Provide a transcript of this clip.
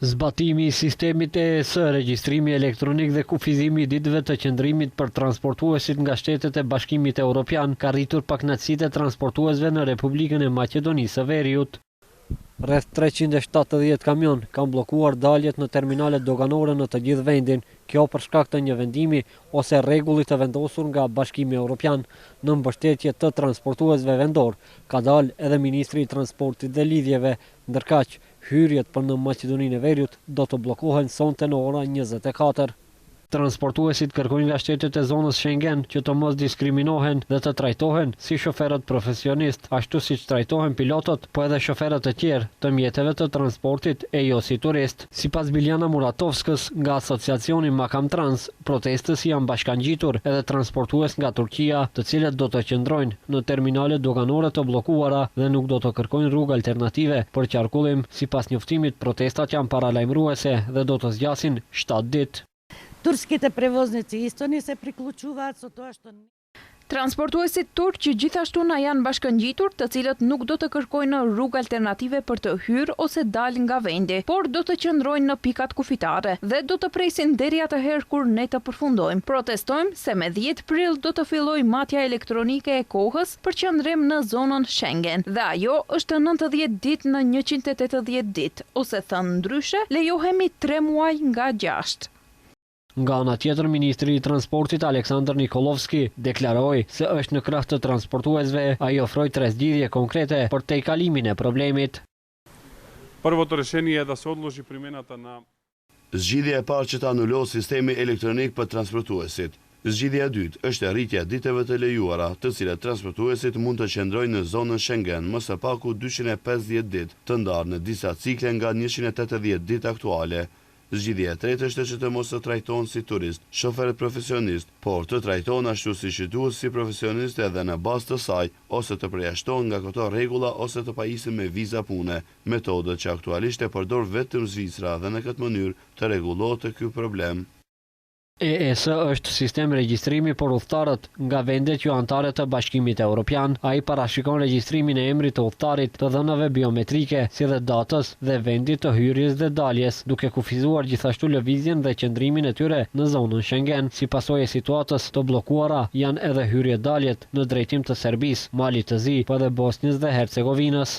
Zbatimi i sistemit EES, regjistrimi elektronik dhe kufizimi i ditëve të qëndrimit për transportuesit nga shtetet e Bashkimit Evropian ka rritur pakënaqësitë e transportuesve në Republikën e Maqedonisë së Veriut. Rreth 370 kamion kanë bllokuar daljet në terminalet doganore në të gjithë vendin, kjo për shkak të një vendimi ose rregulli të vendosur nga Bashkimi Evropian në mbështetje të transportuesve vendor. Ka dalë edhe ministri i transportit dhe lidhjeve, ndërkaq hyrjet për në Maqedoninë e Veriut do të bllokohen sonte në ora 24. Transportuesit kërkojnë nga shtetet e zonës Schengen që të mos diskriminohen dhe të trajtohen si shoferët profesionist, ashtu siç trajtohen pilotët, po edhe shoferët e tjerë të mjeteve të transportit e jo si turist. Sipas Biljana Muratovskës nga asociacioni Makam Trans, protestës janë bashkangjitur edhe transportues nga Turqia, të cilët do të qëndrojnë në terminale doganore të bllokuara dhe nuk do të kërkojnë rrugë alternative për qarkullim. Sipas njoftimit, protestat janë paralajmëruese dhe do të zgjasin 7 ditë. Turskите prevoznici isto ni se priključuvat sot ashtu. Transportuesit turq që gjithashtu na janë bashkangjitur, të cilët nuk do të kërkojnë rrugë alternative për të hyrë ose dalë nga vendi, por do të qëndrojnë në pikat kufitare dhe do të presin deri atëherë kur ne të përfundojmë. Protestojmë se me 10 prill do të fillojë matja elektronike e kohës për qëndrim në zonën Schengen dhe ajo është 90 ditë në 180 ditë, ose thënë ndryshe, lejohemi 3 muaj nga 6. Nga ana tjetër, ministri i transportit Aleksandar Nikolovski deklaroi se është në krah të transportuesve, ai ofroi 3 zgjidhje konkrete për tejkalimin e problemit. Първото решение е да се odloži примената на Zgjidhja e parë që të anulojë sistemi elektronik për transportuesit. Zgjidhja e dytë është rritja ditëve të lejuara, të cilat transportuesit mund të qëndrojnë në zonën Schengen më së paku 250 ditë, të ndarë në disa cikle nga 180 ditë aktuale. Zgjidhja e tretë është që të mos të trajtohen si turist, shoferët profesionist, por të trajtohen ashtu siç duhet si profesionist edhe në bazë të saj, ose të përjashtohen nga këto rregulla ose të pajisen me viza pune, metodë që aktualisht e përdor vetëm Zvicra dhe në këtë mënyrë të rregullohet ky problem. EES është sistem regjistrimi për udhëtarët nga vendet jo anëtare të Bashkimit Evropian. Ai parashikon regjistrimin e emrit të udhëtarit, të dhënave biometrike, si dhe datës dhe vendit të hyrjes dhe daljes, duke kufizuar gjithashtu lëvizjen dhe qëndrimin e tyre në zonën Schengen. Si pasojë e situatës, të bllokuara janë edhe hyrje-daljet në drejtim të Serbisë, Malit të Zi, po edhe Bosnjës dhe Hercegovinës.